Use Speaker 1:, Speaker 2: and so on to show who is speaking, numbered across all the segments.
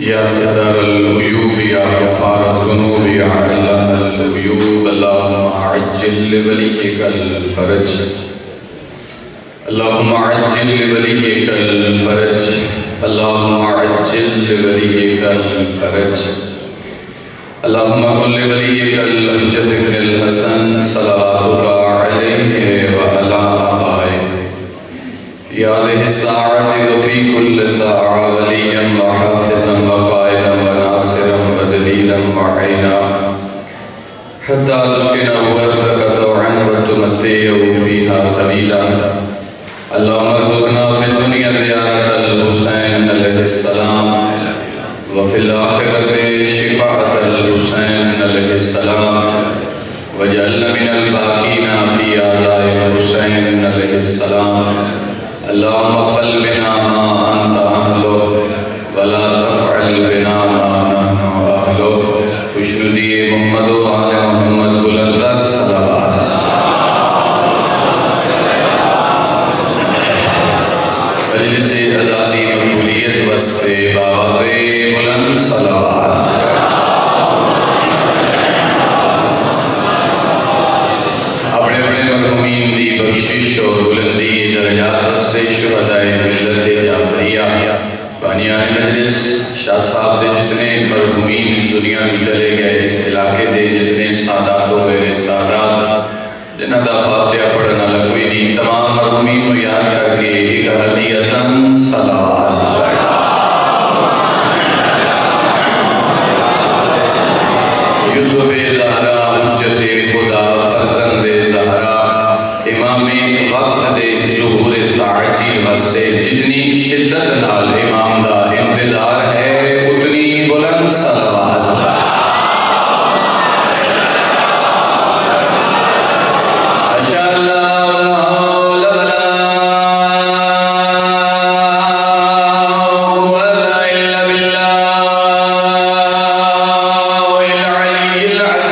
Speaker 1: یا ستر العیوب یا غفار الذنوب یا علام الغیوب اللہم عجل لولیک الفرج اللہم عجل لولیک الفرج اللہم عجل لولیک الفرج اللہم قل لولیک الحجت بن الحسن صلواتک علیہ وعلا آبائے فی هذه الساعة وفي كل ساعة وليا وحافظا وقائدا وناصرا ودليلا وعينا حتى تسكنه أرزقك طوعا وتمتعه فيها قليلا اللهم ارزقنا في الدنيا زيارة الحسين عليه السلام وفي الآخرة شفاعة الحسين عليه السلام واجعلنا من الباقين في آلاء الحسين عليه السلام اللهم افعل بنا ما انت اهله ولا تفعل بنا ما نحن اهله خوشنودی محمد و آل محمد بلند صلوات مجلس ازادی مقبولیت واسطے باواز بلند صلوات اپنے اپنے مرحومین دی بخشش اور بلندی درجات واسطے شہدائے ملت جعفریہ بانیان مجلس شاہ صاحب دے جتنے مرحومین اس دنیا کی چلے گئے اس علاقے دے جتنے سادات و غیر سادات جنہ دا فاتحہ پڑھنا لگوئی نہیں تمام مرحومین کو یاد کر کے ایک ہدیتاً صلوات یوسف زہرا حجت خدا فرزند زہرا امام وقت دے ظہور تعجیل واسطے جتنی شدت نال امام دا انتظار ہے اتنی بلند صلوات العلی العظیم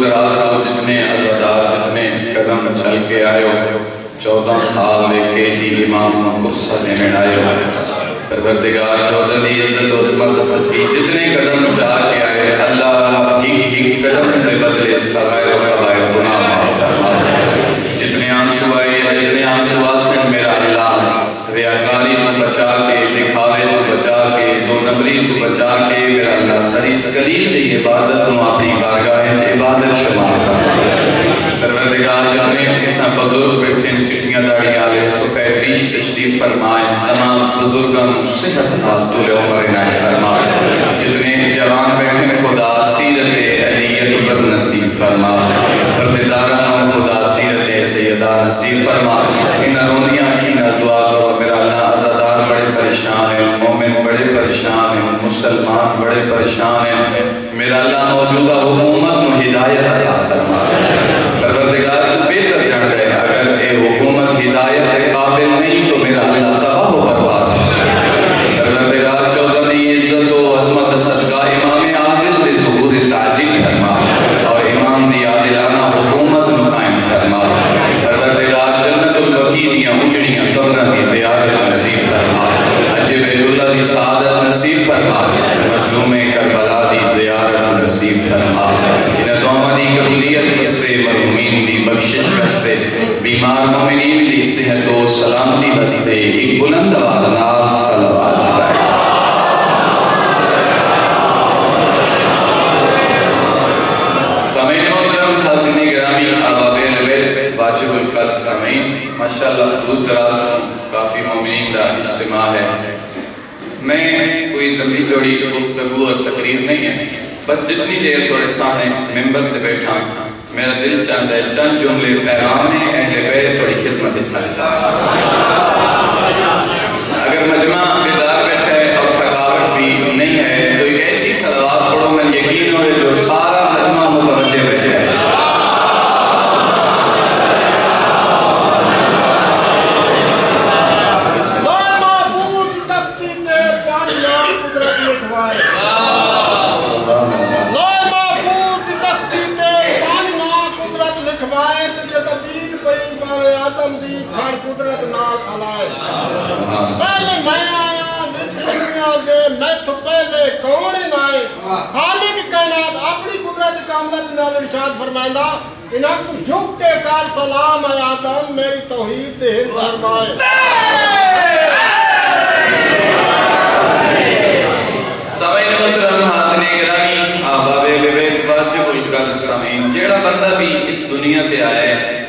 Speaker 1: دراز کو جتنے عزادار جتنے قدم چل کے آئے ہو 14 سال لے کے دی امام مقرصہ دینے آئے ہو پروردگار 14 دی عزت و عظمت سچی جتنے قدم چاہ کے آئے اللہ ہی قدم میں بدلے سرائے و قبائے گناہ معاف فرما جتنے آنسو آئے جتنے آنسو آسن میرا اللہ ریاکاری کو بچا کے دکھاوے کو بچا کے دو نمبری کو بچا کے میرا اللہ سریس قلیل سے عبادت نو اپنی بارگاہ سے عبادت شمار فرما پروردگار جتنے اتنا بزرگ بیٹھے چٹیاں داڑی آلے سفید پیش تشریف فرمائے تمام بزرگاں صحت حال طول عمر عنایت فرمائے جتنے جوان بیٹھے میں خدا سیرت اہلیت پر نصیب فرمائے پردیداران خدا سیرت سیدہ نصیب فرمائے ان رونیاں کی نہ دعا کرو میرا اللہ عزادار بڑے پریشان ہیں مومن بڑے پریشان ہیں مسلمان بڑے پریشان ہیں میرا اللہ موجودہ حکومت میں ہدایت عطا فرمائے پروردگار کو بہتر جان گئے اگر اے حکومت ہدایت کے قابل نہیں تو میرا اللہ تباہ و برباد پروردگار 14 دی عزت و عظمت صدقہ امام عادل دے ظہور تعجیل فرما اور امام دی عادلانہ حکومت نو قائم فرما پروردگار جنت البقیع دیاں اجڑیاں قبراں دی زیارت نصیب فرما حج بیت اللہ دی سعادت نصیب فرما مظلوم کربلا دی زیارت نصیب فرما ان دعا دی قبولیت بستے مرحومین دی بخشش بستے بیمار مومنین دی صحت و سلامتی بستے ایک بلند آواز نال صلوات پڑھیں سامعین محترم حاضرین گرامی احباب البیت واجب القدر سامعین ماشاءاللہ دور دراز کافی مومنین دا اجتماع ہے میں کوئی لمبی چوڑی گفتگو اور تقریر نہیں ہے بس جتنی دیر تھوڑے سامنے ممبر پہ بیٹھا میرا دل چاہتا ہے چند جملے پیغام اہل بیت تھوڑی خدمت چاہتا اگر مجمع بیدار بیٹھا ہے اور تھکاوٹ بھی نہیں ہے تو ایک ایسی صلوات پڑھو میں یقین ہو جو سارا مجمع متوجہ بیٹھا ہے
Speaker 2: پہلے میں آیا وچ دنیا دے میں تو پہلے کون نائے خالق کائنات اپنی قدرت کاملہ نال ارشاد فرمائندا انکم جھک کے کال سلام اے آدم میری توحید دے ہند فرمائے
Speaker 1: سامعین محترم حاضرین گرامی احباب بیت واجب القدر سامعین جیڑا بندہ بھی اس دنیا تے آیا ہے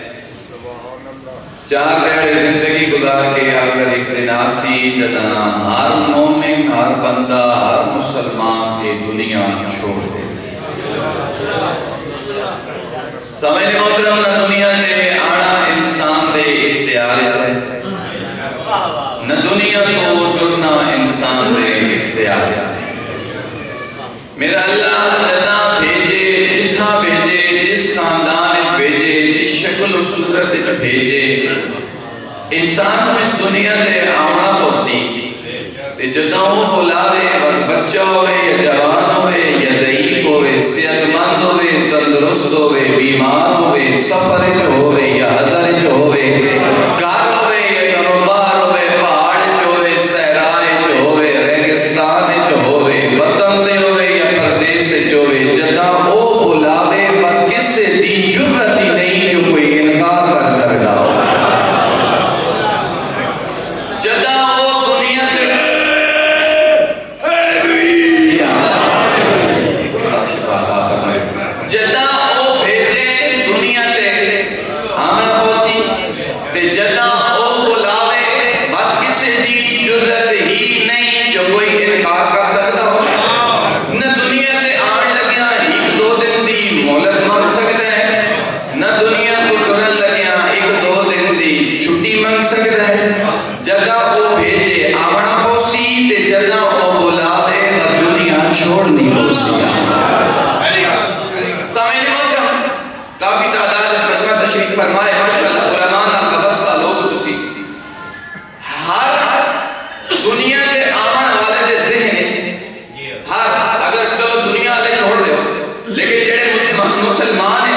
Speaker 1: 4 دہاڑے زندگی گزار کے اگر ایک دن آسی جداں ہر مومن ہر بندہ ہر مسلمان یہ دنیا چھوڑ دے سی سامعین محترم نہ دنیا دے آنا انسان دے اختیار ہے نہ دنیا کو جڑنا انسان دے اختیار ہے میرا اللہ جداں بھیجے جتھا بھیجے جس خاندان بھیجے جس شکل و صورت بھیجے انسان کو اس دنیا دے آنا پوسی تے جداں وہ بلاوے وقت بچہ ہوئے یا جوان ہوئے یا ضعیف ہوئے صحت مند ہوئے تندرست ہوئے بیمار ہوئے سفر جو ہوئے یا حضر جو ہوئے کار ہوئے یا کاروبار ہوئے پہاڑ جو ہوئے صحرائے جو ہوئے ریگستان جو ہوئے وطن دے ہوئے یا پردیس جو ہوئے جداں وہ بلاوے وقت کس سے دی جرت ہی نہیں جو کوئی انکار کر سکتا ہو جداں وہ دنیا دے جداں وہ بھیجے دنیا دے آنا پوسی تے جداں وہ بلاوے بات کسے دی جرت ہی نہیں جو کوئی انکار کر سکتا ہو نہ دنیا دے آن لگیا 1-2 دن دی مہلت مانگ سکتا ہے نہ دنیا کو کرن لگیا 1-2 دن دی چھٹی مانگ سکتا ہے جداں وہ بھیجے آنا پوسی تے جداں وہ بلاوے بات دنیا چھوڑ نہیں پوسی سامعین محترم کافی تعداد مجمع تشریف فرمائے ماشاءاللہ علماء کا بسا لوگ تسی ہر دنیا کے آمن والے دے ذہن ہر اگر چلو دنیا والے چھوڑ دے لیکن جڑے مسلمان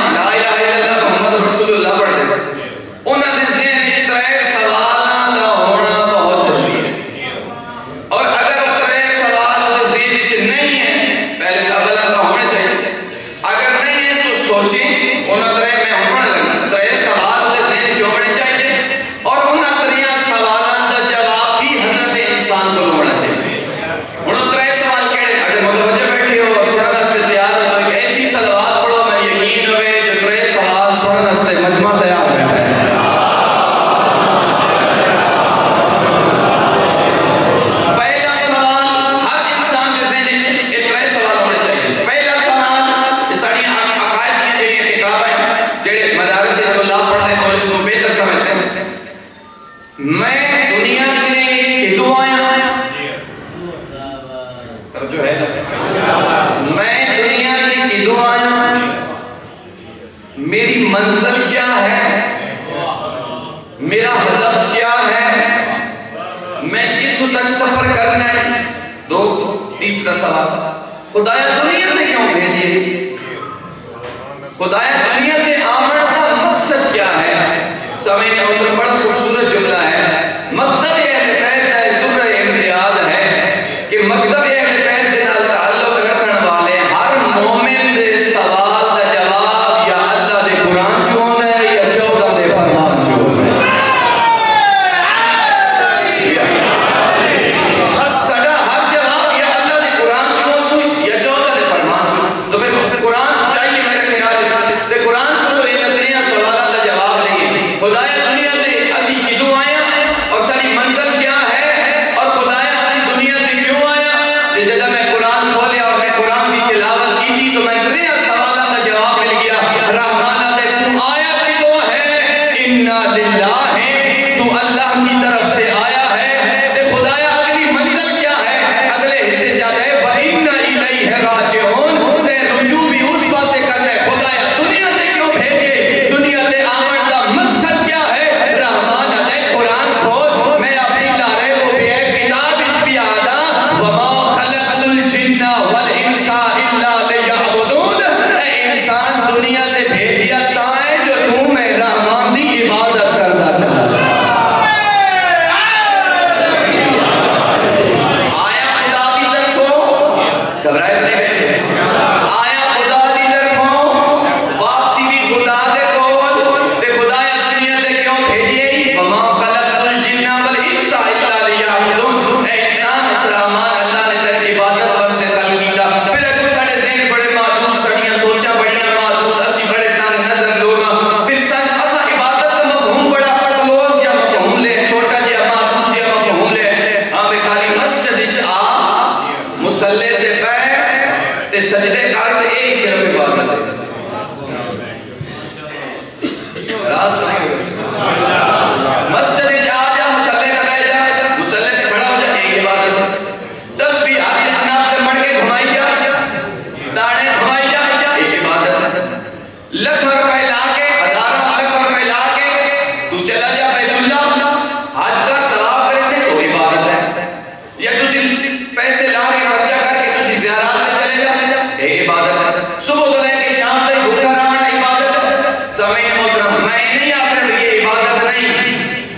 Speaker 1: منزل کیا ہے، میرا ہدف کیا ہے، میں کتھوں تک سفر کرنا ہے۔ دو تیسرا سوال، خدایا دنیا تے کیوں بھیجیے، خدایا دنیا تے آمن کا مقصد کیا ہے۔ سامعین محترم بڑا خوبصورت جملہ ہے، مکتب اہل بیت کا درہ امتیاز ہے کہ مکتب اہل بیت کے نال تعلق رکھن والے ہر مومن دے سوال دا جواب یا اللہ دے قرآن چوں ہوندا ہے یا 14 دے فرمان چوں ہوندا ہے۔ سڈا ہر جواب یا اللہ دے قرآن چوں سن یا 14 دے فرمان چوں۔ تو پھر قرآن چاہیے میرے خیال تے قرآن کو یہ نتنیا سوالات دا جواب نہیں۔ خدایا دنیا تے اسی کدوں آئے اور ساری منزل کیا ہے، اور خدایا اسی دنیا تے کیوں آیا۔ تے جب میں قرآن کھولیا اور میں قرآن کی تلاوت کی تھی تو میں تریا سوالات دا جواب مل گیا۔ رحمانہ تے تو آیا کدوں ہے، انا للہ ہے، تو اللہ کی طرف سے آیا ہے۔ تے خدایا اگلی منزل کیا ہے، اگلے حصے جاتا ہے وَإِنَّ إِلَيْهِ رَاجِعُونَ، تے رجوع بھی اس پاسے کرنا ہے۔ خدایا دنیا تے کیوں بھیجے، دنیا تے آمن دا مقصد کیا ہے۔ رحمان تے قرآن کھول، میں اپنی لارے کو بھی ایک کتاب اس بھی آدھا وَمَا خَلَقْتُ الْجِنَّ وَالْإِنسَ إِلَّا لِيَعْبُدُونَ، اے انسان دنیا تے بھیجیا تا ہے جو تو میں رحمان دی عبادت کرنا چاہتا ہے۔ آیا خدا کی طرفوں، گھبرائے نہیں بیٹھے، آیا خدا کی طرفوں، واپسی بھی خدا دے کول، تے خدایا دنیا تے کیوں بھیجیے، وَمَا خَلَقْتُ الْجِنَّ وَالْإِنسَ إِلَّا لِيَعْبُدُونَ، اے انسان اس رحمان اللہ نے تیری عبادت واسطے خلق کیتا۔ پھر اگوں ساڈے ذہن بڑے محدود، ساڈیاں سوچاں بڑیاں محدود، اسی بڑے تنگ نظر لوگ ہاں۔ پھر اسا عبادت کا مفہوم بڑا کلوز یا مفہوم لے، چھوٹا جہا محدود جہا مفہوم لے، ہاں بے خالی مسجد وچ آ، مصلی تے بیٹھ تے سجدے کر تے یہی صرف عبادت ہے۔ راز نہیں مسجد وچ آ جا، مصلی تے بیٹھ جا، مصلی تے کھڑا ہو جا، یہی عبادت ہے۔ تسبیح آگے جناب تے مڑ کے گھمائی جا، داڑے گھمائی جا، یہی عبادت ہے۔ لکھ روپے لا کے، ہزاروں لکھ روپے لا کے تو چلا جا بیت اللہ، حج کا طواف کرے سے تو عبادت ہے۔ یا تسی پیسے لا کے خرچہ کر کے تسی زیارات میں چلے جا، یہ عبادت ہے۔ صبح تو لے کے شام تک بھوکا رہنا عبادت ہے۔ سامعین محترم، میں نہیں آتا کہ یہ عبادت نہیں،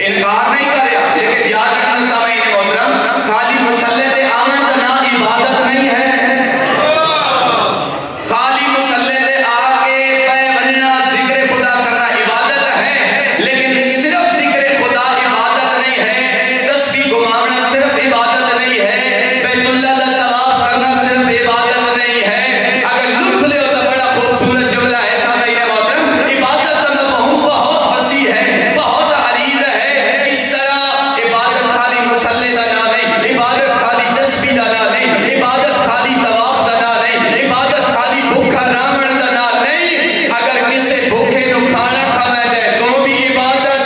Speaker 1: انکار نہیں کر رہا، لیکن یاد رکھنا سامعین محترم، خالی مصلی تے آمن کا نام عبادت نہیں ہے۔ خالی مصلی تے آ کے پے بننا ذکر خدا کرنا عبادت ہے، لیکن صرف ذکر خدا عبادت نہیں ہے۔ تسبیح گھمانا صرف عبادت نہیں ہے، بیت اللہ کا طواف کرنا صرف عبادت نہیں ہے۔ اگر لکھ لے تو بڑا خوبصورت جملہ ہے سامعین محترم، عبادت کا مفہوم بہت وسیع ہے، بہت عریض ہے۔ اس طرح عبادت خالی مصلی کا نام نہیں، عبادت خالی تسبیح کا نام نہیں، عبادت خالی طواف کا نام نہیں، عبادت خالی بھوکا رامن کا نام نہیں۔ اگر کسی بھوکے نو کھانا کھاوے دے تو بھی عبادت۔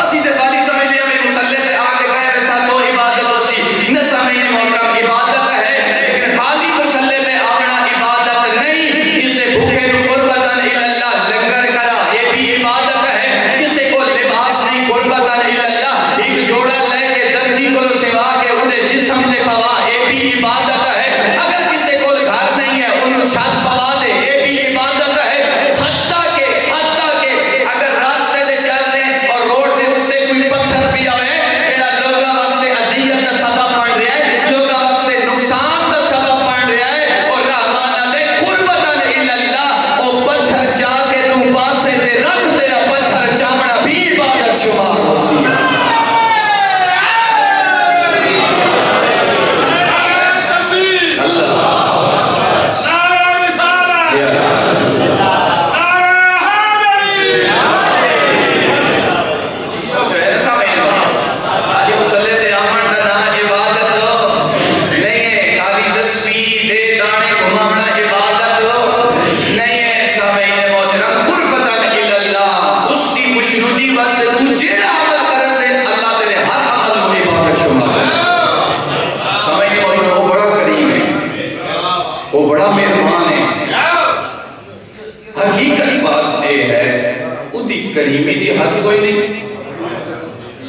Speaker 1: اسی تے خالی سمجھدے ہمیں مصلی تے آ کے بیٹھ ایسا تو عبادت ہوسی، نہ سامعین محترم عبادت ہے، لیکن خالی مصلی تے آنا عبادت نہیں۔ کسی بھوکے نو قربتاً اللہ لنگر کرا، یہ بھی عبادت ہے۔ کسی کو لباس نہیں قربتاً اللہ، ایک جوڑا لے کے درجی کو سوا کے انہیں جسم سے پوا، یہ بھی عبادت ہے۔ اگر کسی کو گھر نہیں ہے انہوں چھت پوا دے، یہ بھی عبادت ہے۔ حتیٰ کہ اگر راستے دے چلتے اور روڈ دے اتے کوئی پتھر پیا ہوئے جڑا لوگاں واسطے اذیت کا سبب بن رہا ہے، لوگاں واسطے نقصان کا سبب بن رہا ہے، اور رحمانہ دے قربتاً اللہ، او پتھر جا کے تو پاسے دے رکھ تیرا پتھر چامنا بھی عبادت شمار ہوتی ہے۔ وہ بڑا مہربان ہے،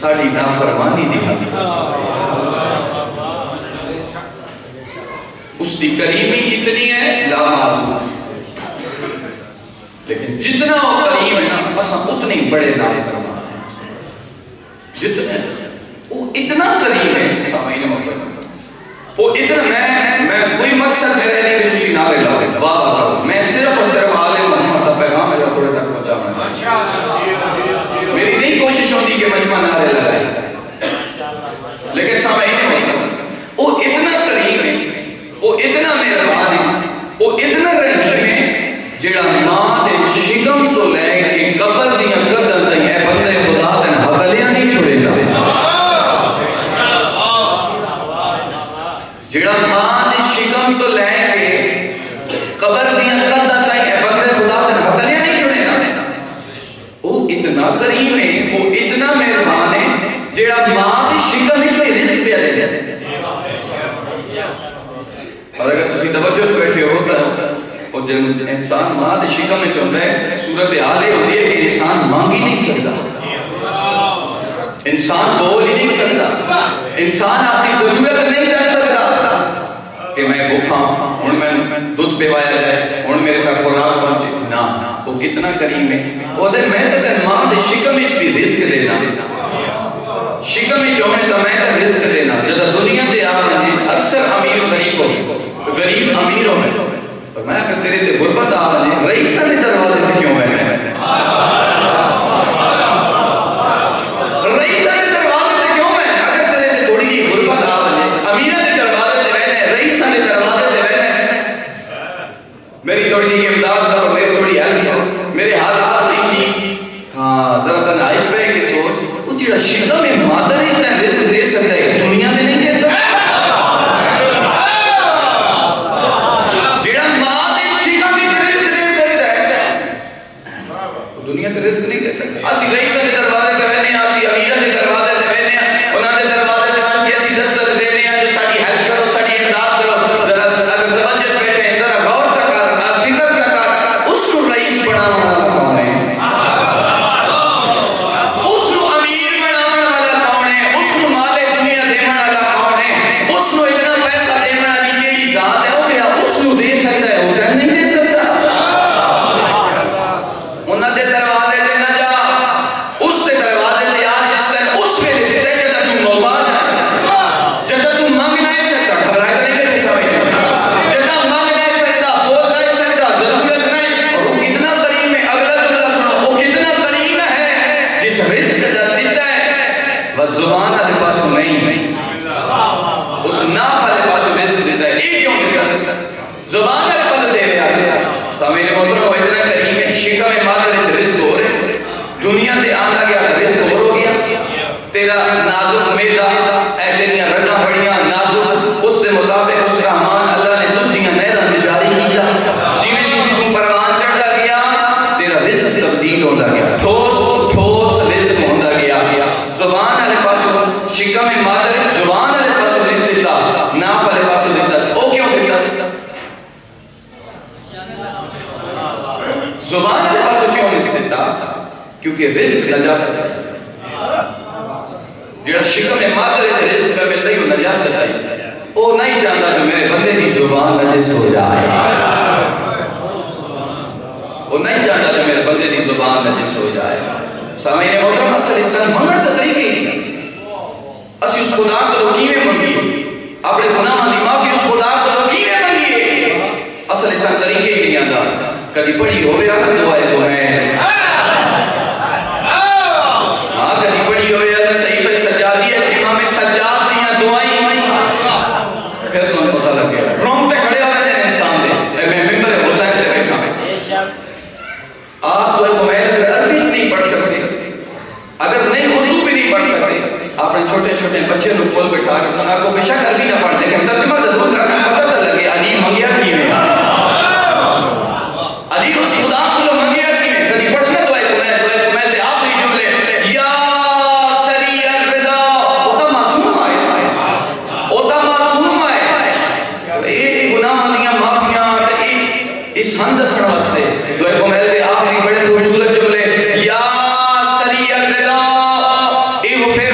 Speaker 1: ساری نافرمانی دی حد اس دی کریمی جتنی ہے لا معلوم، لیکن جتنا وہ کریم ہے نا اساں اتنے بڑے نافرمان ہیں، جتنے وہ اتنا کریم ہے سامعین محترم، وہ اتنا میں کوئی مقصد میرے نہیں کہ تسی نعرے لاؤ واہ واہ، میں صرف اور صرف عالم محمد کا پیغام ہے جو تھوڑے تک پہنچانا ہے، میری نہیں کوشش ہوتی کہ مجمع نعرے لگائے، لیکن سامعین محترم وہ اتنا کریم ہے، وہ اتنا مہربان ہے، وہ اتنا رحیم ہے، جڑا ماں دے شکم تو لے کے قبر دیاں قدم تائیں اے بندے خدا دے حوالے نہیں چھوڑے گا، جڑا ماں دے شکم تو لے کے قبر دیاں قدم تائیں اے بندے خدا دے حوالے نہیں چھوڑے گا، وہ اتنا کریم ہے، وہ اتنا مہربان ہے، جڑا ماں دے شکم وچ رزق پیا دے دے، اور اگر تسی توجہ بیٹھے ہو تو اور جب انسان ماں دے شکم میں چاہتا ہے صورتحال یہ ہوتی ہے کہ انسان مانگ ہی نہیں سکتا، انسان بول ہی نہیں سکتا، انسان اپنی ضرورت نہیں کر سکتا کہ میں بھوکا ہوں میں دودھ پیوایا جائے ہوں میرے کا خوراک پہنچے، نہ وہ کتنا کریم ہے، وہ دے میں تے ماں دے شکم میں بھی رزق دینا، شکم میں چاہنے تو میں تے رزق دینا، جب دنیا دے آنے اکثر امیر غریب ہو غریب امیر ہو میں اگر تیرے لئے غربت آنے رئیسہ نے دروازے میں کیوں ہے رئیسہ نے دروازے میں کیوں ہے اگر تیرے لئے تھوڑی لی غربت آنے امینہ نے دروازے میں رہنے رئیسہ نے دروازے میں رہنے میری تھوڑی لی امداد کرو میری تھوڑی حل کرو میرے حالات نہیں تھی ہاں ذرا تن آئیش پہ کہ سوچ وہ جیڑا شدہ میں مادر اتنا رزق دے سکتا ہے دنیا دے نہیں دے سکتا رزق نہیں دے سکتے اسی رئیسہ نے دروازے کے رہنے ہیں اسی امیرہ نے دروازے کے رہنے ہیں انہوں نے دروازے کے رہنے ہیں اسی دستر دینے ہیں جو ساڑھی حل کرو ساڑھی امداد کرو ذرا اگر توجہ بیٹھے ہیں ذرا غور کا کار فکر کا کار اس کو رئیس بنانا والا کون ہے اس کو امیر بنانا والا کون ہے اس کو مال دنیا دینا والا کون ہے اس کو اتنا پیسہ دینا والی کیڑی ذات ہے وہ جڑا اس کو دے سکتا ہے وہ نہیں دے سکتا انہوں نے دروازے زبان والے پاس نہیں اس ناف والے پاس رزق دیتا ہے ایک کیوں نہیں کر سکتا زبان والے پاس دے رہا سامعین محترم وہ اتنا کریم ہے شکم مادر رزق ہو رہے دنیا دے آندا گیا رزق ہو گیا تیرا نازک میدا اے تیریاں رگاں بڑیاں نازک اس دے مطابق اس رحمان اللہ نے دنیا نہراں میں جاری کیتا جویں جویں تو پروان چڑھدا گیا تیرا رزق تبدیل ہوندا گیا ٹھوس ٹھوس رزق ہوندا گیا زبان شکم مادر زبان والے پاس رزق دیتا ناف والے پاس دیتا او کیوں دیتا زبان والے پاس کیوں رزق دیتا کیونکہ رزق نجاست ہے جڑا شکم مادر رزق کا ملتا ہے وہ نجاست ہے وہ نہیں چاہتا کہ میرے بندے کی زبان نجس ہو جائے وہ نہیں چاہتا کہ میرے بندے کی زبان نجس ہو جائے سامعین محترم اصل انسان منگڑ تا طریقے ہی نہیں اسی اس خدا کو کیویں منگیے اپنے گناہاں دی معافی اس خدا کو کیویں منگیے اصل اس طریقے ہی نہیں آندا کبھی پڑھی ہوے نا دعائے تو ہے ہاں کبھی پڑھی ہوے نا صحیفہ سجادی ہے امام سجاد دیاں دعائیں پھر تو پتہ لگ گیا روم تے کھڑے ہوئے ہیں انسان دے میں ممبر حسین تے بیٹھا آپ تو میل عربی نہیں پڑھ سکتے اگر نہیں اردو بھی نہیں پڑھ سکتے اپنے چھوٹے چھوٹے بچے کو کول بٹھا کے انہاں کو بے شک عربی نہ پڑھ لیکن ترجمہ ضرور کرنا پتہ تو لگے علی منگیا کیویں علی اس خدا کو منگیا کیویں کبھی پڑھنا تو ہے میں تے آخری جملے یا سری الرضا او تا معصوم ہے اے گناہ دیاں معافیاں تے اس ہن دسن واسطے دعائے کو میں تے آخری بڑے خوبصورت جملے یا سری الرضا اے وہ پھر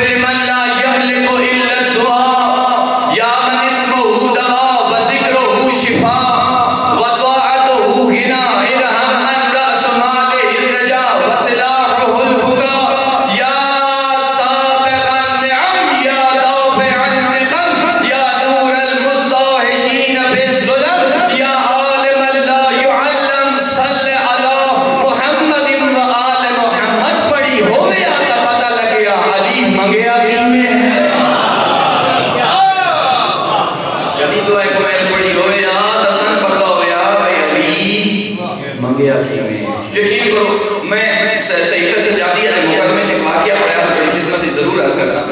Speaker 3: یقین کرو میں صحیفہ سجادیہ دے مقدمے چ واقعہ پڑھیا میں تیری خدمت ضرور عرض کرساں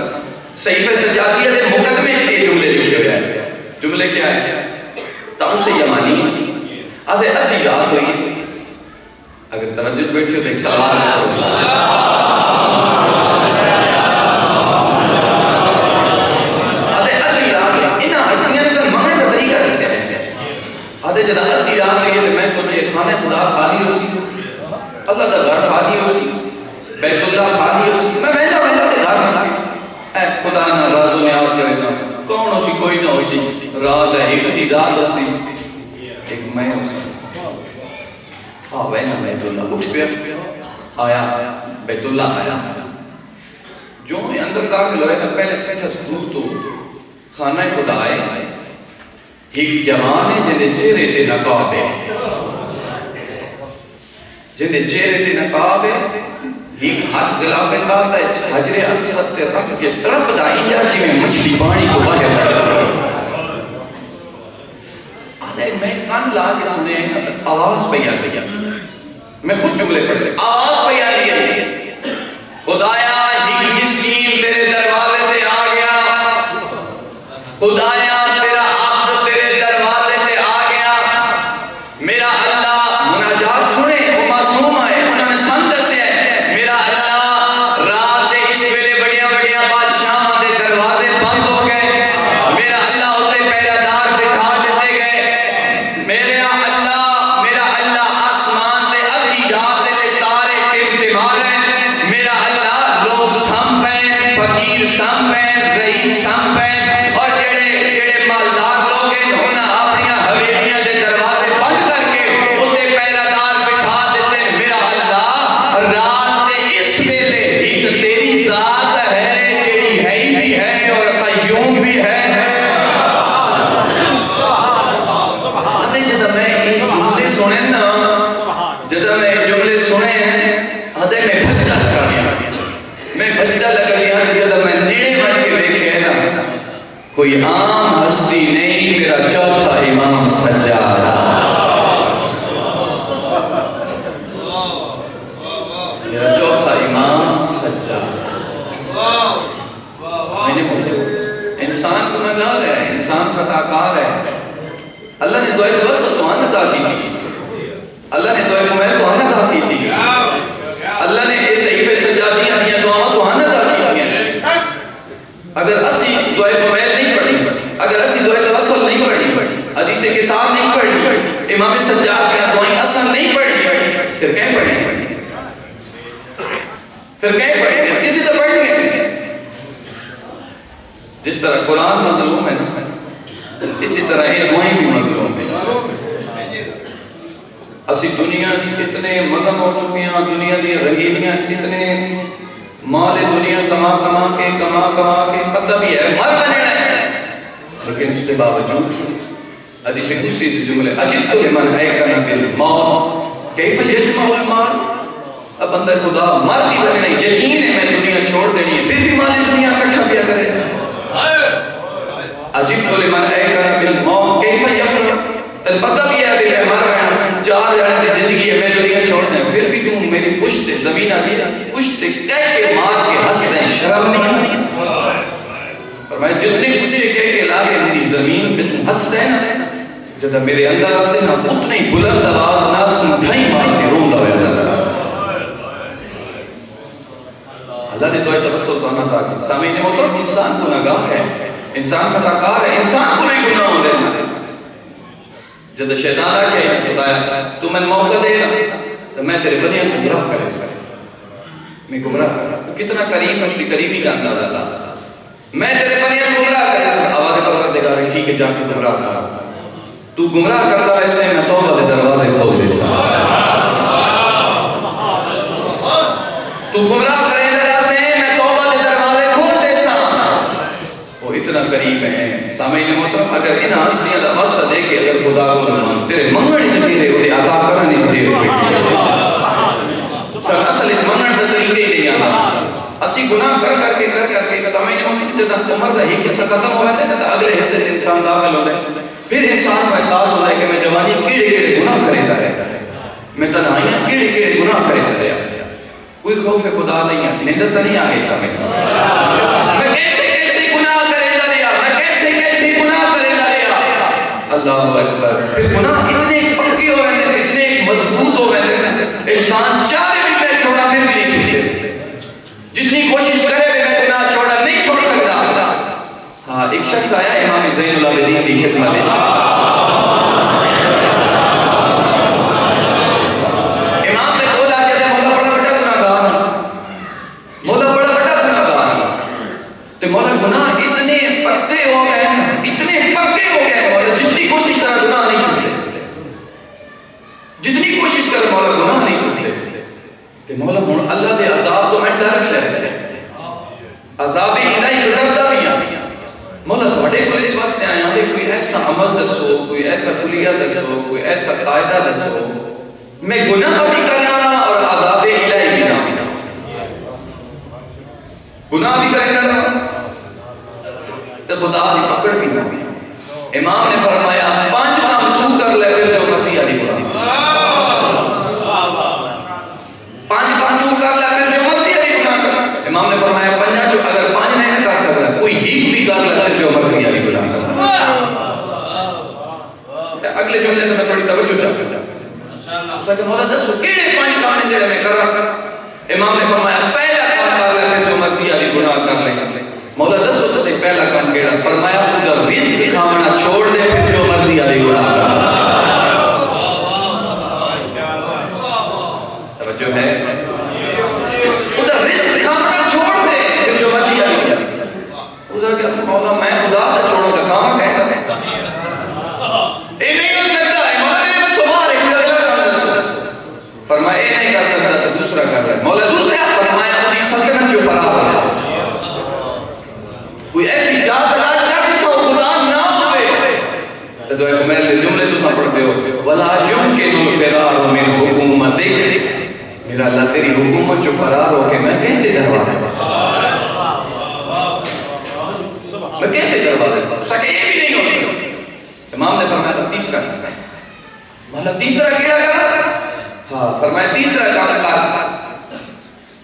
Speaker 3: صحیفہ سجادیہ دے مقدمے چ یہ جملے لکھے ہوئے ہیں جملے کیا ہے تاؤں سے یمانی آدھے ادھی رات ہوئی اگر توجہ بیٹھے ہو تو ایک سوال آدھے ادھی رات ہوئی انہاں حسنیاں سے منگن کا طریقہ دسیا آدھے جدا ادھی رات ہوئی تو میں سوچے کھانے خدا خالی ہو سی اللہ دا گھر خالی ہو سی بیت اللہ خالی ہو سی میں مہینہ دے گھر میں اے خدا نہ راز و نیاز کرے گا کون ہو سی کوئی نہ ہو سی رات ہے ایک دی ذات ہو سی ایک میں ہو سی وینا بیت اللہ اٹھ پیا آیا بیت اللہ آیا جو میں اندر داخل ہوئے نا پہلے کہتا سبوت تو خانہ خدا آئے ایک جوان ہے جنہیں چہرے تے نقاب ہے جنہیں چہرے تے نقاب ہے ایک ہاتھ غلاف نقاب ہے حجر اسود سے رکھ کے طرف دائی جا جی میں مچھلی پانی کو باہر پڑا آدھے میں کان لا کے سنے آواز پہ آ گیا میں خود جملے پڑھ رہے آواز پہ آ گیا خدایا ایک مسکین تیرے دروازے تے آ گیا خدایا تیرا عبد تیرے دروازے تے آ گیا میرا اللہ مناجات سنے وہ معصوم آئے انہوں نے سن دسے میرا اللہ رات دے اس ویلے بڑیاں بڑیاں بادشاہاں دے دروازے بند ہو گئے میرا اللہ ہوتے پہلا دار بٹھا دیتے گئے میرا اللہ آسمان دے ادھی رات دے تارے ٹمٹمار ہیں میرا اللہ لوگ سم پین فقیر سم پین رئیس سم پین اور جڑے مالدار لوگ ہیں انہاں اپنی حویلیاں دے دروازے بند کر کے اوتے پہلا دار بٹھا دیتے میرا اللہ رات دے اس ویلے ایک تیری ذات ہے جڑی ہے بھی ہے اور قیوم بھی ہے آدھے جدہ میں ایک جملے سنے نا جدہ میں جملے سنے آدھے میں بھجدہ لگا گیا میں بھجدہ لگا گیا جدہ میں نیڑے بڑھ کے دیکھے نا کوئی عام ہستی نہیں میرا چوتھا امام سجادہ میرا چوتھا امام سجادہ میں نے بولے انسان گناہگار ہے انسان خطاکار ہے اللہ نے دعائے توسط تو عطا کی تھی اللہ نے دعائے کمیل تو عطا کی تھی اللہ نے اس صحیفے سجادیاں دیا دعاوں تو عطا کی تھی اگر اسی دعائے کمیل نہیں پڑھی اگر اسی دعائے توسط نہیں پڑھی حدیث کے ساتھ نہیں پڑھی امام سجاد کی دعائیں اصل نہیں پڑھی پھر کہیں پڑھی پھر کہیں پڑھی کسی طرح پڑھ گئے جس طرح قرآن مظلوم ہے اسی طرح یہ دعائیں بھی مظلوم ہیں اسی دنیا اتنے مدم ہو چکے ہیں دنیا دی رنگینیاں اتنے مال دنیا کما کے پتہ بھی ہے مر بننا ہے لیکن اس کے باوجود حدیث قدسی سے جملے اجد لمن ایکن بالموت کیف یجمع المال اب بندہ خدا مر بھی بننا یقین ہے میں دنیا چھوڑ دینی ہے پھر بھی مال دنیا اکٹھا کیا کرے اجد لمن ایکن بالموت کیف یفرح تل پتہ بھی ہے کہ میں مر رہا ہوں 4 جانے کی زندگی ہے میں دنیا چھوڑ دیں پھر بھی تم میری پشت زمین آدھی پشت کہہ کے مار کے ہنس دیں شرم نہیں اور میں جتنے کچھے کہہ کے لا کے میری زمین پہ تم ہنس دیں جدہ میرے اندر آسے نا اتنے بلند آواز نہ تم دھائی مار کے رون دو اندر آسے اللہ نے دعائے توسط آنا تھا سامنے محترم انسان کو نگاہ ہے انسان خطاکار ہے انسان کو نہیں گناہ ہو دینا جدہ شیطان آکے بتایا تو میں موقع دے رہا تو میں تیرے بنیاں گمراہ کرے سکتا میں گمراہ کرتا تو کتنا قریب ہے اس کی قریبی کا اندازہ اللہ میں تیرے بنیاں گمراہ کرے سکتا آواز پر دے گا رہی ٹھیک ہے جا کے گمراہ کر تو گمراہ کرتا ایسے میں توبہ دے دروازے کھول دے سکتا تو گمراہ کرے دروازے میں توبہ دے دروازے کھول دے سکتا وہ اتنا قریب ہے سامعین محترم اگر ان ہستیاں دا مقصد ہے کہ اگر خدا کو نہ مان تیرے منگن اس دے رہے عطا کرن اس دے رہے سر اصل اس منگن دا طریقے ہی نہیں آنا اسی گناہ کر کے سامعین محترم جب عمر دا ہی قصہ ختم ہو جاتا ہے تو اگلے حصے سے انسان داخل ہوتا ہے پھر انسان کو احساس ہوتا ہے کہ میں جوانی کیڑے گناہ کرتا رہتا ہے میں تنہائیاں کیڑے کیڑے گناہ کرے دیا کوئی خوف خدا نہیں ہے نیندر تو نہیں آگئی سامنے میں کیسے کیسے گناہ کرے دیا میں کیسے کیسے گناہ کرے دیا اللہ اکبر پھر گناہ اتنے پکی ہو رہے ہیں اتنے مضبوط ہو رہے ہیں انسان چاہے بھی میں چھوڑا پھر بھی نہیں چھوڑے جتنی کوشش کرے بھی میں گناہ چھوڑا نہیں چھوڑ سکتا ہاں ایک شخص آیا امام زین العابدین کی خدمت میں امام نے بولا کہ مولا بڑا بڑا گناہگار مولا بڑا بڑا گناہگار تو مولا گناہ اتنے پکے ہو گئے اتنے پکے ہو گئے مولا جتنی کوشش کرا گناہ نہیں چھوٹے جتنی کوشش کر مولا گناہ نہیں چھوٹے تو مولا ہوں اللہ دے عذاب تو میں ڈر بھی لگتا ہے عذاب الہی تو ڈرتا بھی ہیں مولا تھوڑے کو اس واسطے آیا ہے کوئی ایسا عمل دسو کوئی ایسا خلیہ دسو کوئی ایسا قائدہ دسو میں گناہ بھی کرنا اور عذاب الہی بھی نہ گناہ بھی کرنا تو خدا دی پکڑ بھی نہ امام نے فرمایا 5 کام تو کر لے پھر جو مسیح علی گناہ 5 کام تو کر لے پھر جو مسیح علی گناہ کر امام نے فرمایا 5 جو اگر 5 نہیں کر سکتا کوئی ہی بھی کر لے جو مرضی علی گناہ اگلے جملے تو میں تھوڑی توجہ چاہ سکتا اس کہ مولا دسو کیڑے 5 کام جڑے میں کر امام نے فرمایا پہلا کام کر لے جو مرضی علی گناہ کر لے مولا دسو سے پہلا کام کیڑا فرمایا اگر رزق کھانا چھوڑ دے پھر جو مرضی علی گناہ کر توجہ ہے ادھر رزق کھانا چھوڑ دے پھر جو مرضی علی گناہ کہ مولا میں خدا تا چھوڑوں کا کام کہتا ہے اے نہیں ہو سکتا ہے مولا میرے میں سوال ہے کوئی اگلا کام کر سکتا فرمایا اے نہیں کر سکتا تو دوسرا کر رہا ہے مولا دوسرا فرمایا اپنی سلطنت جو فرار ہے کوئی ایسی جان تلاش کر کہ تو خدا نہ ہوئے تو دعا کو میں جملے تو سا پڑھتے ہو وَلَا يُمْكِنُ الْفِرَارُ مِنْ حُكُومَتِكَ میرا اللہ تیری حکومت جو فرار ہو کے میں کہتے دروازے میں کہتے دروازے اس کہ یہ بھی نہیں ہو سکتا امام نے فرمایا تیسرا مطلب تیسرا کیڑا کر ہاں فرمایا تیسرا کام کر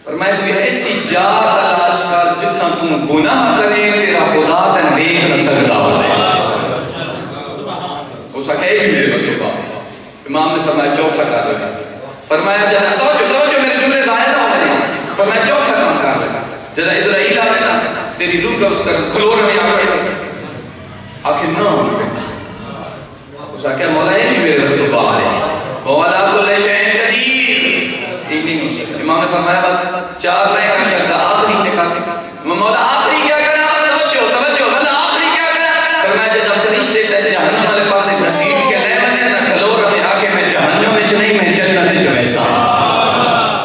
Speaker 3: فرمایا کوئی ایسی جا تلاش کر جتنا تم گناہ کرے تیرا خدا تن دیکھ نہ سکتا ہو اس کہ یہ بھی میرے بسوبہ امام نے فرمایا چوتھا کر رہا فرمایا جنا توجہ میرے جملے ظاہر نہ ہو رہے فرمایا چوتھا کام کر رہا جنا اسرائیل آتے نا تیری روح کا اس کا کھلور میں آخر نہ ہو اس کہ مولا یہ بھی میرے بسوبہ ہے مولا کل شہن قدیر ایک نہیں ہو سکتا امام نے فرمایا بات 4 نہیں کر سکتا آخری چکا مولا آخری کیا کرا توجہ مولا آخری کیا کرا فرمایا جب فرشتے تے جہنم والے پاس گھسیٹ کے لے بنے نہ کھلور میں آ کے میں جہنم میں جو نہیں میں جنت میں جو ایسا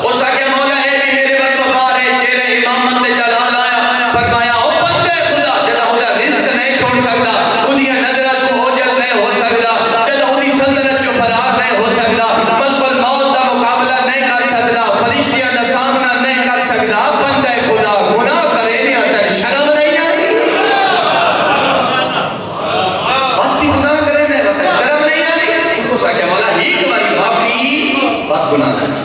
Speaker 3: اس کہ مولا اے بھی میرے بس سوار ہے چہرے امامت تے جلال آیا فرمایا او بندے خدا جدا خدا رزق نہیں چھوڑ سکتا انہی نظرت کو اوجل نہیں ہو سکتا جدا انہی سلطنت جو فرار نہیں ہو سکتا ملک الموت کا مقابلہ نہیں کر سکتا فرشتیاں کا سامنا نہیں کر سکتا بندے خدا گناہ کرے نہیں آتا شرم نہیں آتی بات بھی گناہ کرے نہیں آتا شرم نہیں آتی اس کہ مولا ہی تمہاری معافی بات گناہ نہیں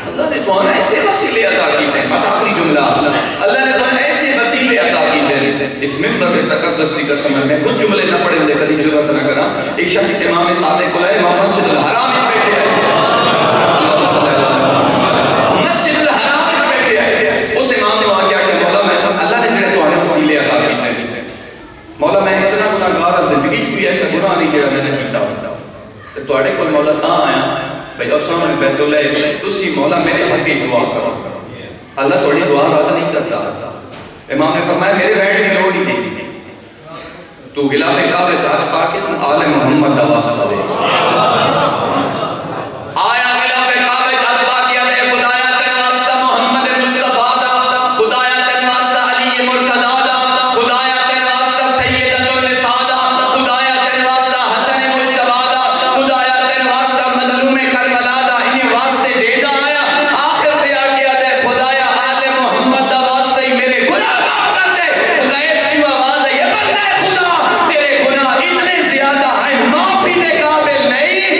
Speaker 3: اللہ نے تو ہمیں ایسے وسیلے عطا کی تھے بس آخری جملہ اللہ نے تو ہمیں ایسے وسیلے عطا کی تھے اس ممبر تقدس کی قسم میں خود جملے نہ پڑھے مجھے کدی ضرورت نہ کرا ایک شخص امام صادق کو لائے امام مسجد الحرام میں بیٹھے ہیں مسجد الحرام میں بیٹھے ہیں اس امام نے وہاں کیا کہ مولا میں اللہ نے جڑے تو ہمیں وسیلے عطا کی تھے مولا میں اتنا گناہگار زندگی کوئی ایسا گناہ نہیں جڑا میں نے کیتا تو تواڈے کول مولا تا آیا بھئی اور سامنے بیت اللہ تسی مولا میرے حق کی دعا کرو اللہ تھوڑی دعا رد نہیں کرتا امام نے فرمایا میرے بیٹھ کی لوڑ ہی نہیں تو غلاف کعبہ چاچ پا کے تم آل محمد دا واسطہ دے آیا غلاف کعبہ چاچ پا کے دے خدایا تیرا واسطہ محمد مصطفیٰ دا خدایا تیرا واسطہ علی مرتضیٰ دا خدایا تیرا واسطہ سیدۃ النساء دا خدایا تیرا واسطہ حسن مجتبیٰ دا خدایا تیرا واسطہ مظلوم کربلا دا انہی واسطے دے دا آیا آخر تے آ گیا دے خدایا آل محمد دا واسطہ ہی میرے گناہ معاف کر دے غیب چھو آواز ہے یہ بندہ خدا تیرے گناہ اتنے زیادہ ہیں معافی دے قابل نہیں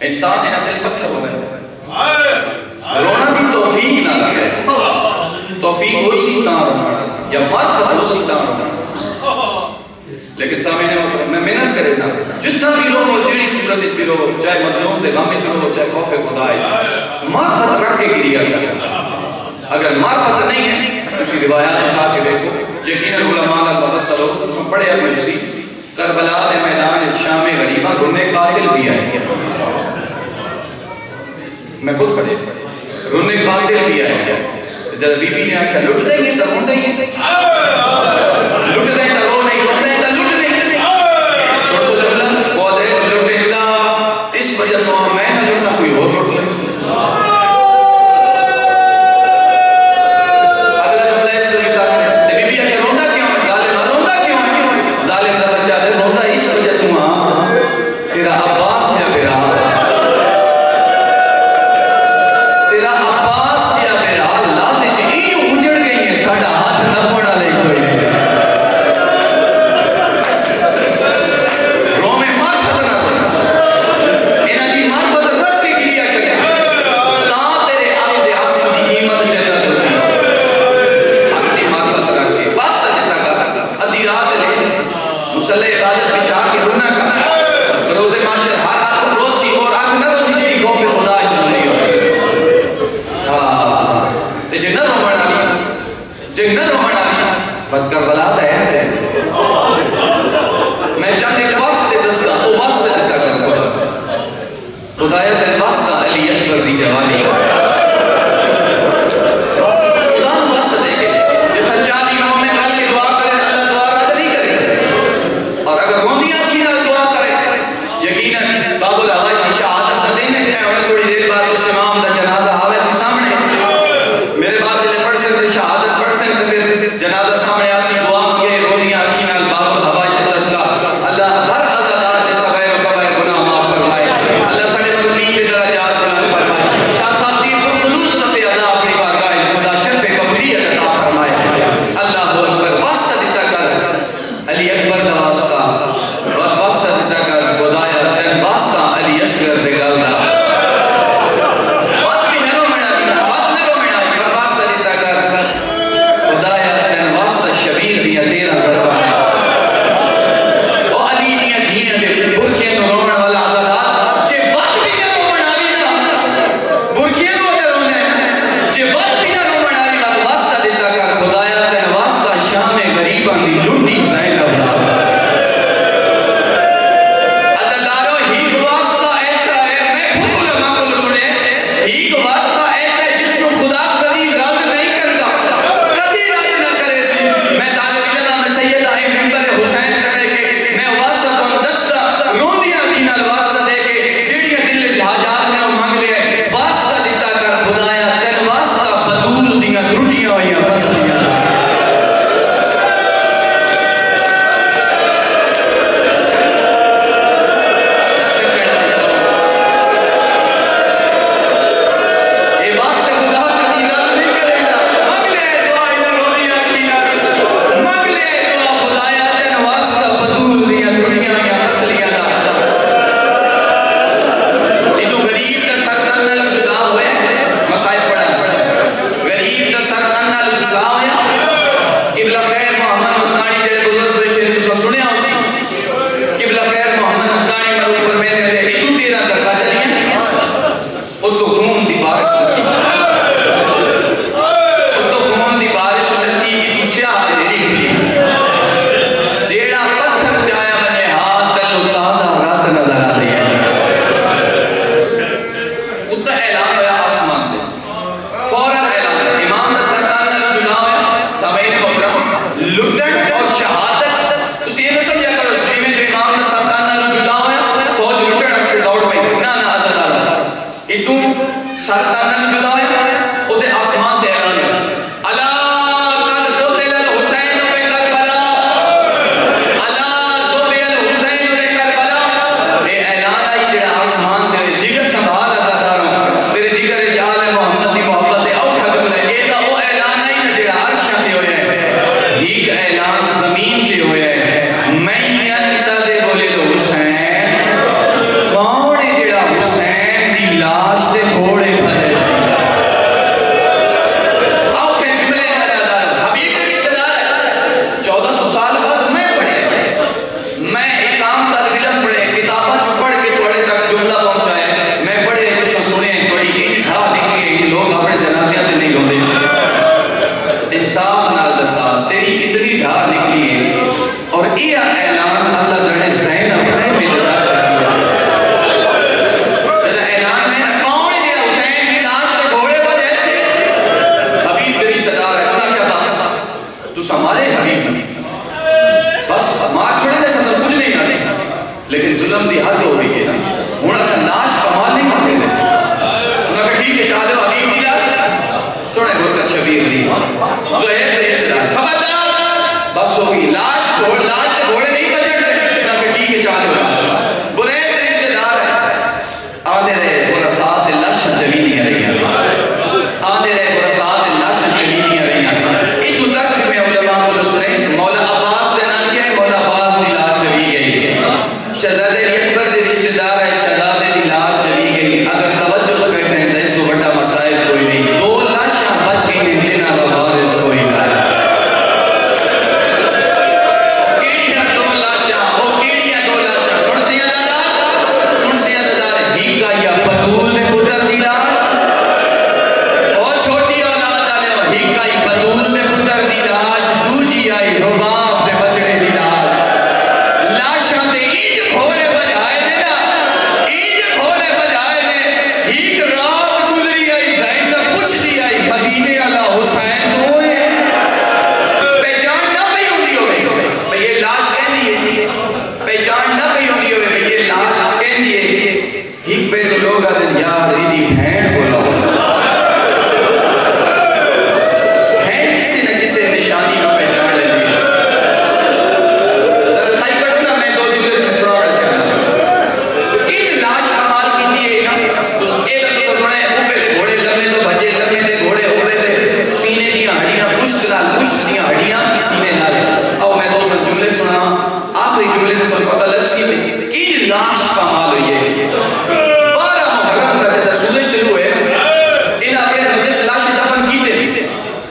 Speaker 3: انسان ہے دل پتھر ہو گئے رونا بھی توفیق نہ لگے توفیق ہو سی نہ رونا یا مرد ہو سی نہ رونا لیکن سامنے میں محنت کرے نا جتنا بھی لوگ جیڑی صورت بھی لوگ چاہے مظلوم دے غم چلو چاہے خوف خدا ہے معرفت رکھ کے گریا گیا اگر معرفت نہیں ہے اسی روایات اٹھا کے دیکھو یقیناً علماء کا وابستہ لوگ اس میں پڑھے اپنے اسی کربلا دے میدان شام غریبہ رونے قاتل بھی آئے میں خود پڑھے رونے قاتل بھی آئے جب بی بی نے آکھا لٹ دیں گے تو رون دیں گے لٹ دیں تو رو نہیں لٹ دیں تو لٹ نہیں چھوڑ سو جملہ وہ دے لٹیں دا اس وجہ تو میں نہ لٹنا کوئی اور لٹ لیں اگلا جملہ اس طرح ساتھ بی بی آکھا روندہ کیوں ہے ظالم دا بچہ دے روندہ اس وجہ تو تیرا عباس یا میرا تیرا عباس یا میرا اللہ سے چاہیے اجڑ گئی ہے ساڑھا ہاتھ نہ پڑا لے کوئی رو میں مار ختنا انہا کی مار بدر رکھ کے گریا کریا تا تیرے آپ دے آنسو کی قیمت جنت ہوسی اپنی مار بدر رکھ کے بس جیسا کر ادھی رات لے مسلح عبادت بچھا کے گناہ کر روز معاشر ہر رات روز سی اور آنکھ نہ روزی جی خوف خدا چل رہی ہو جے نہ رومن آلی بد کربلا دا ہے میں چاہتے ایک واسطے دستا وہ واسطے دستا کر خدایہ تن واسطہ علی اکبر دی جوانی خدا واسطہ دے کے جتا چالی مومن رل کے دعا کرے اللہ دعا رد نہیں کرے اور اگر روندی آنکھی نہ دعا کرے یقیناً باب الہوائی کی شہادت نہ دینے ہیں انہیں تھوڑی دیر بعد اس امام دا جنازہ آوے سے سامنے میرے بعد دلے پڑھ سکتے شہادت پڑھ سکتے پھر جنازہ سامنے آسی دعا مگے رونی آنکھی نال باب الہوائی جیسا صدقہ اللہ ہر عددات جیسا غیر و قبائر گناہ معاف فرمائے اللہ سڑے مدنی کے درجات بلند فرمائے شاہ صادی کو خلوص صفی ادا اپنی بارگاہ خدا شرف قبری عطا فرمائے اللہ اکبر واسطہ دیتا کر علی اکبر دا واسطہ واسطہ دیتا کر خدایا تن واسطہ علی اصغر دے گل دا شبیر دیا تیرا ضربہ او علی دیا دھیاں دے برکے نو رومن والا عزادات جے بات بھی نہ رومن آلی نا برکے نو اگر رونے جے بات بھی نہ رومن آلی نا واسطہ دیتا کر خدایا تین واسطہ شام غریبان دی لوٹی زین ابنا عزادارو ہی واسطہ ایسا ہے میں خود علماء کو سنے ہی واسطہ ایسا ہے جس کو خدا کبھی رد نہیں کرتا کبھی رد نہ کرے سی میں طالب علم میں سید آئی ممبر حسین کرے کہ میں واسطہ تو دستا روندیاں کی نال واسطہ دے کے جڑیاں دل جہاجات نے مانگ لیا واسطہ دیتا کر خدایا تین واسطہ بدول دیاں ترٹیاں ہوئیاں بس دیاں اے واسطہ خدا کبھی رد نہیں کرے گا مانگ لے دعا انہاں روندیاں کی نال مانگ لے دعا خدایا تین واسطہ بدول دیاں ترٹیاں ہوئیاں بس لیاں یہ تو غریب کا سر کرنا جدا ہوئے مسائل پڑھا غریب کا سر کرنا جدا ہوئے قبلہ خیر محمد مطلعانی جڑے بزرگ بیٹھے تو سب سنیا ہوسی قبلہ خیر محمد مطلعانی مروف فرمینے رہے یہ تو تیرا درکا چلیے وہ تو خون دی بارش لکی وہ تو خون دی بارش لکی یہ تو سیاہ دیری ہوئی جیڑا پتھر چایا بنے ہاتھ دل تازہ رات نظر آ دیا اتنا اعلان ہویا آسمان دے فوراً اعلان ہے امام سرطان نے جدا ہویا سامعین محترم لٹن اور شہادت اسی یہ نہ سمجھا کرو جی میں جو امام سرطان نے جدا ہویا فوج لٹن اس پر دوڑ پئی نا نا آزاد آلہ اتو سرطان نے جدا ہویا او دے آسمان دے اعلان ہے اللہ قد قتل الحسین بے کربلا اللہ ذبح الحسین بے کربلا اے اعلان آئی جڑا آسمان دے جگر سنبھال عزاداروں تیرے جگر جال محمد دی محبت دے اوکھا جملے اے دا او اعلان آئی نا جڑا عرشاں دے ہوئے ہیں ایک اعلان زمین دے ہوئے ہیں میں انتا دے بولے لو حسین کون ہے جڑا حسین حد ہو گئی ہے ہوں اصل لاش کمال نہیں کرتے انہوں نے ٹھیک ہے چاہ دو حبیب کی لاش سنے گھر شبیر دی زہیر رشتہ دار خبردار بس ہو گئی لاش کے گھوڑے نہیں بجڑتے انہوں نے ٹھیک ہے چاہ دو لاش برید رشتہ دار ہے آدھے رہے گورا ساتھ لاش چلی نہیں رہی آدھے رہے گورا ساتھ لاش چلی نہیں رہی اتو تک میں علماء کو سنے مولا عباس نے نام کیا ہے مولا عباس کی لاش چلی گئی شہزادے اکبر کے رشتہ دار ہے شہزادے کی لاش چلی گئی اگر توجہ سے بیٹھے ہیں تو اس کو بڑا مسائل کوئی نہیں دو لاشاں بچ گئی ہیں جنہاں کا وارث کوئی نہ ہے کیڑیاں دو لاشاں وہ کیڑیاں دو لاشاں سن سیادہ ہی کا یا بطول نے پتر دی لاش اور چھوٹی اولاد والے ہی کا یا بطول نے پتر دی لاش دوجی آئی رباب نے بچڑے دی لاش لاشاں دے اینج گھوڑے بجائے دے نا اینج گھوڑے بجائے دے ایک رات گزری آئی زینب پوچھ دی آئی مدینے والا حسین تو ہے پہچان نہ پئی ہوندی ہوئے بھئی یہ لاش کہندی ہے پہچان نہ پئی ہوندی ہوئے بھئی یہ لاش کہندی ہے ایک پہ لوگ آدھے یار ایدی بھین کو لو بھین کسی نہ کسی نشانی میں پہچان لے دی ذرا سائی کرو نا میں دو جملے سے سنانا چاہتا یہ لاش کمال کی لیے ایک تو سنے اوپے گھوڑے لمے تو بھجے لمے تے گھوڑے ہوئے تے سینے دیاں ہڈیاں پشت دیاں ہڈیاں سینے نالے او میں دو جملے سنا آخری جملے سے تو پتہ لگ سی میں یہ لاش کمال ہوئی ہے 12 محرم کا جب سورج شروع ہوئے ان اپنے مجلس لاش دفن کیتے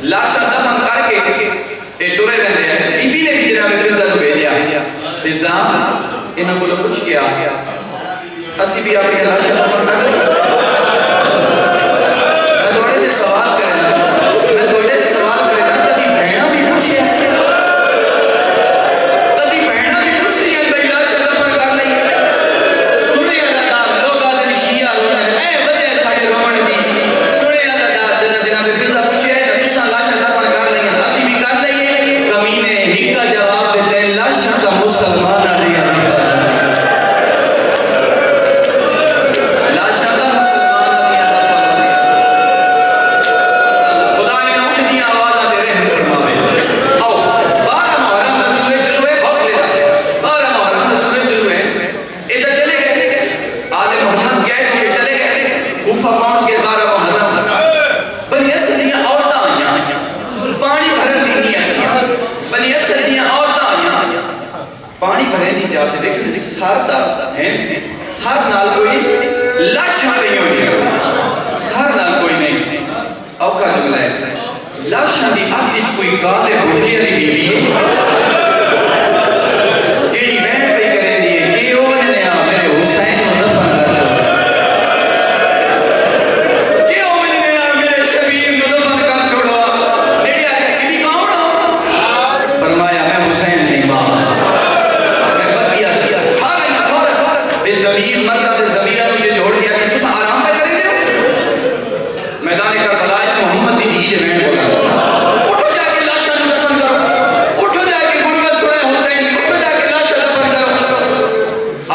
Speaker 3: لاش دفن کر کے اے ٹرے ویندے ہیں بی بی نے بھی جناب فضا کو بھیجیا فضا انہاں کو پوچھ کے آ گیا اسی بھی اپنی لاش دفن کر لیں میں تھوڑے سے سوال کرنا کبھی بہنا بھی پوچھے کبھی بہنا بھی پوچھ رہی ہے بھائی لاش دفن کر لیں سنے اللہ لوگ آدھے شیعہ لوگ اے وجہ ساڑھے رومن دی سنے اللہ جناب فضا پوچھے تُساں لاش دفن کر لیں اسی بھی کر لیں کمینے ہی کا جواب دیتے لاش کا مسلمان علیہ پانی بھرے نہیں جاتے لیکن سر دا ہے سر نال کوئی لاشاں نہیں ہوئی سر نال کوئی نہیں اوکھا جملہ ہے لاشاں دی آتیچ کوئی گالے بھوٹی علی بی بی جیڑی بہن پہ کریں دیئے کہ او جنے میرے حسین کو دفن کر چھوڑا کہ او جنے میرے شبیر کو دفن کر چھوڑا نیڑی آئے کہ بھی کون ہو فرمایا میں حسین نہیں ماں زمین مرد زمینہ مجھے جوڑ دیا کہ تُسا آرام پہ کریں گے میدان کربلا محمد دی ہی میں بولا اٹھو جا کے لاشاں دفن کرو اٹھو جا کے غربت سنے حسین اٹھو جا کے لاشاں دفن کرو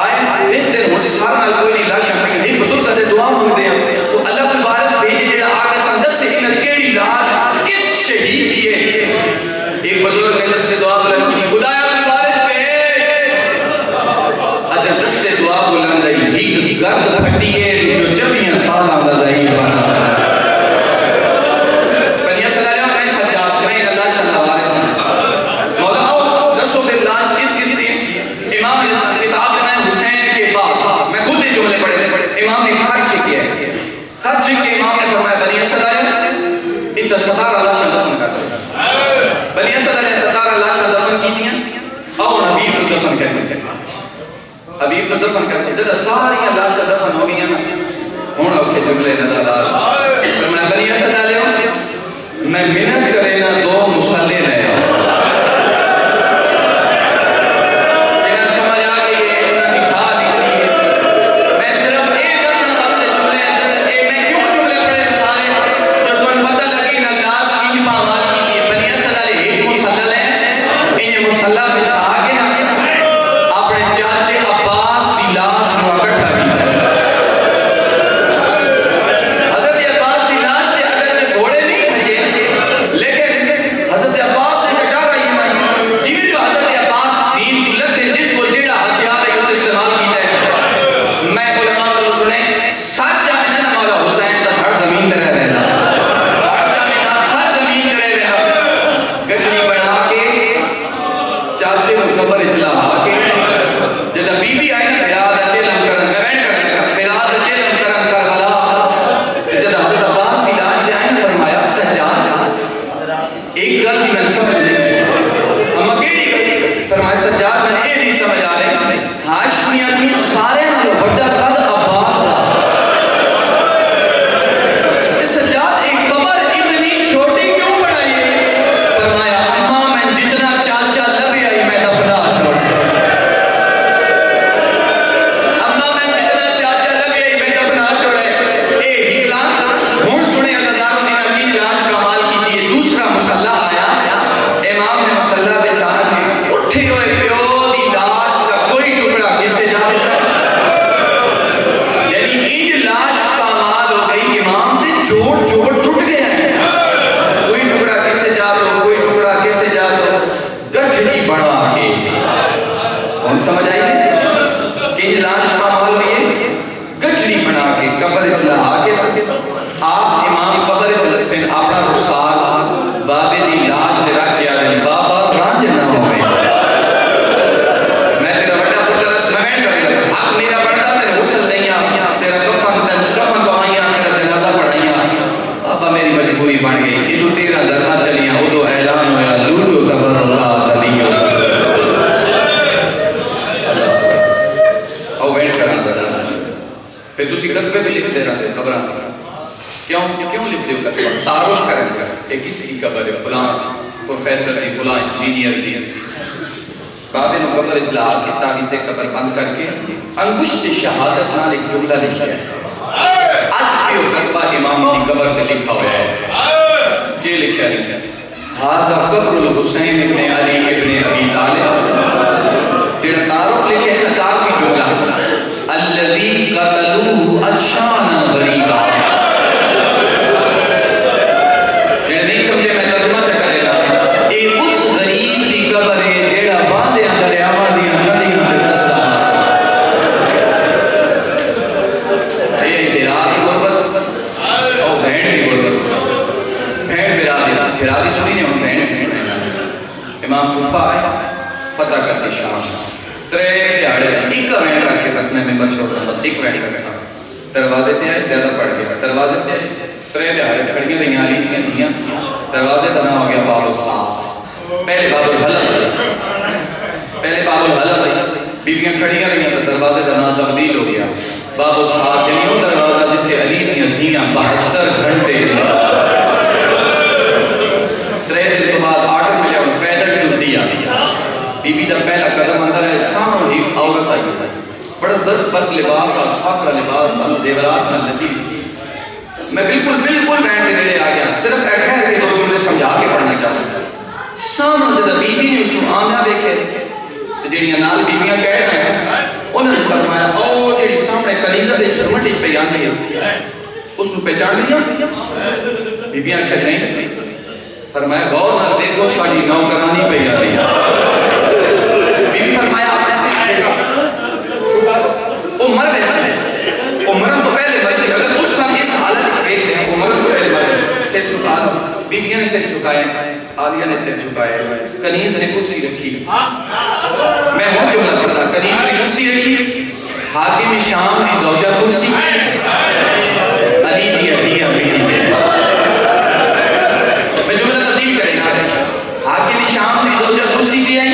Speaker 3: آئے بہتر ہو سار نال کوئی نہیں لاشاں پہ ایک بزرگ کا دعا مانگ دیا تو اللہ کو بارش بھیجے جڑا آگے سندس سے انت کیڑی لاش کس شہید دیے ایک بزرگ نے لس سے دعا بلند کی خدایا کی بارش پہ اجل دستے دعا بلند ہی گرد پھٹیے جو جبیاں سالہ لدائی بنا بنی صلی اللہ علیہ سجاد میں اللہ صلی اللہ علیہ وسلم مولا رسول کے لاش کس دن امام علیہ السلام کتاب میں حسین کے بعد میں خود یہ جملے پڑھے امام نے خرچ کیا ہے خرچ کے امام نے فرمایا بنی صلی اللہ علیہ اتنا 17 لاشاں دفن کر بنی صلی اللہ علیہ 17 لاشاں دفن کی دیا اور حبیب کو دفن کرنے حبیب کو دفن کرنے جدہ ساری لاشاں دفن ہو گئی ہیں ہون اوکے جملے نظردار فرمایا بنی صلی اللہ علیہ میں منت کرے نا 2 مسلے لے آؤں انہاں سمجھ آ گئی ہے انہاں دکھا نکلی ہے میں صرف ایک دسنا واسطے جملے میں کیوں جملے پڑھے سارے جو تمہیں پتہ لگی نا لاش کی پامال کی ہے بنی صلی اللہ علیہ ایک مسلح لے انہیں مسلح بچھا کے نا اپنے چاچے عباس کی لاش پھر تسی کتبے بھی لکھتے رہتے خبران کیوں لکھتے ہو کتبہ تعارف کریں گا کہ کسی کی قبر ہے فلان پروفیسر دی فلان انجینئر دی بابے نے قبر اصلاح کی تعویذ قبر بند کر کے انگشت شہادت نال ایک جملہ لکھا ہے آج بھی وہ کتبہ امام کی قبر تے لکھا ہوا ہے یہ لکھا ہے حاضر قبر الحسین ابن علی ابن ابی طالب تیرا تعارف لکھے ہے تعارفی جملہ الذی قتلوہ ادشانا غریبا جنہیں نہیں سمجھے میں ترجمہ چکا دینا اے اس غریب دی قبر ہے جیڑا باندے اندر آمان دی اندر رستا یہ اعتراض کی غربت اور بہن کی غربت بہن برادی سنی نے ہم بہن کی سنی امام کوفہ آئے پتہ کرتے شام ترے دیاڑے ایک وین رکھ کے بس میں ممبر چھوڑ رہا بس ایک وین رکھ سا دروازے تے آئے زیادہ پڑھ گیا دروازے تے آئے ترے دیاڑے کھڑیاں رہی آلی دیا دروازے تنا ہو گیا باب السات پہلے باب الحلق بیبیاں کھڑیاں رہی تو دروازے تنا تبدیل ہو گیا باب السات یعنی وہ دروازہ جتھے علی دیا 72 گھنٹے ترے دن تو بعد آرڈر ملیا پیدل ٹوٹی آ بی بی دا پہلا قدم اندر ہے سامنے ہی عورت آئی ہے بڑا زرد پر لباس آس فاقرہ لباس آس زیورات نہ لطیف میں بالکل بینڈ نیڑے آ گیا صرف ٹھہر کے دو جملے سمجھا کے پڑھنا چاہتا سامنے جب بی بی نے اس کو آمدہ دیکھے جڑیاں نال بیبیاں کہہ رہے ہیں انہوں نے فرمایا او جڑی سامنے کنیزہ دے چھرمٹی پہ آن گئی اس کو پہچان لیا بیبیاں کہہ نہیں فرمایا غور نہ دیکھو ساڑی نوکرانی پہ آ رہی ہے فرمایا آپ نے سے عمر ویسے عمرن تو پہلے ویسے اگر اس طرح اس حالت دیکھ رہے ہیں عمرن تو پہلے ویسے سر چکا بیبیاں نے سر چکائے آلیہ نے سر چکائے کنیز نے کرسی رکھی میں ہوں جملہ کرتا کنیز نے کرسی رکھی حاکم شام کی زوجہ کرسی علی دی علیہ بیٹی میں جملہ تبدیل کریں گا حاکم شام کی زوجہ کرسی دی آئی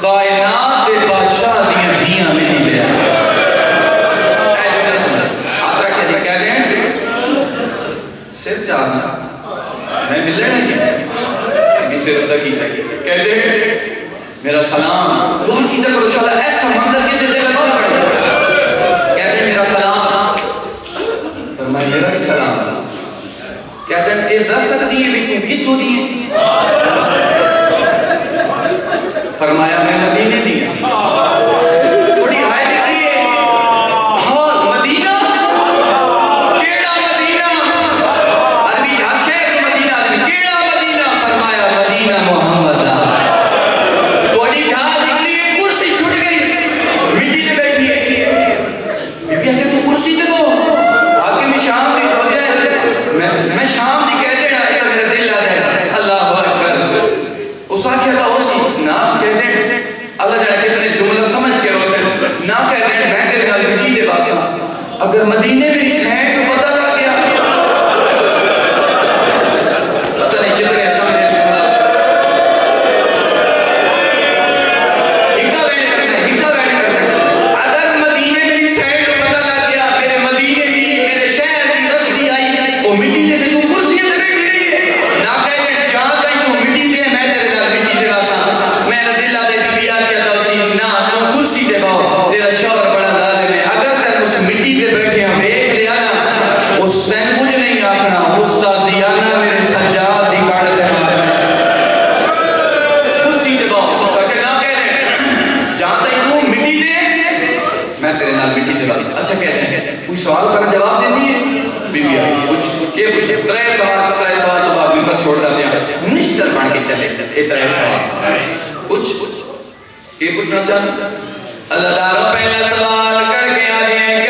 Speaker 3: کائنات دے بادشاہ دیاں دیاں مٹی دے آدھرا کہہ رہے ہیں سر چاہنا میں مل رہے ہیں بھی سر ادھا کی کہہ دے میرا سلام روح کی طرف رسالہ ایسا منظر کسی جگہ نہ پڑے کہہ دے میرا سلام فرمائے میرا بھی سلام کہہ دے اے 10 سکتی ہے بھی کتو دیئے فرمایا میں مدینے دیا بڑی آئے دیکھئے اور مدینہ کیڑا مدینہ عربی جہاں شہر مدینہ کیڑا مدینہ فرمایا مدینہ محمد بڑی جہاں دیکھئے کرسی چھوٹ گئی مٹی نے بیٹھی ہے بی بی تو کرسی تے وہ حاکم شام دی سوچ ہے میں شام دی کہہ دے رہا ہے میرا دل آ جائے اللہ اکبر اس آکھے اللہ اسی نام کہہ دیں اللہ جانے کتنے جملہ سمجھ کے روسے نہ کہہ دیں میں تیرے نال مٹی دے باسا اگر مدینے میں اس ہیں تو پتہ لگ گیا پتہ نہیں کتنے سمجھے ہکا بیٹھ کرنے اگر مدینے میں اس ہیں تو پتہ لگ گیا میرے مدینے بھی میرے شہر کی بستی آئی وہ مٹی دے میں تو کرسی ہے بیٹھ رہی ہے نہ کہہ دیں جہاں کہیں تو مٹی دے میں تیرے نال مٹی دے باسا میرا دل آدھے بیا کیا توسیع نہ تو کرسی دے باؤ تیرا شور بڑا ظالم ہے اگر تین اس مٹی پہ بیٹھے ہم ایک لیا نا اس تین کچھ نہیں آکھنا استازیانہ میرے سجاد دی کارڈ دے مارے کرسی دے باؤ سکے نہ کہہ دیں جہاں تک تو مٹی دے میں تیرے نال مٹی دے باسا اچھا کہتے ہیں کوئی سوال کا جواب دے دیئے بی بی آئی کچھ یہ پوچھے ترے سوال تو بعد ممبر چھوڑ رہا دیا نشتر بان کے چلے اے ترے سوال کچھ یہ پوچھنا چاہتا اللہ تعالیٰ پہلا سوال کر کے آ رہے ہیں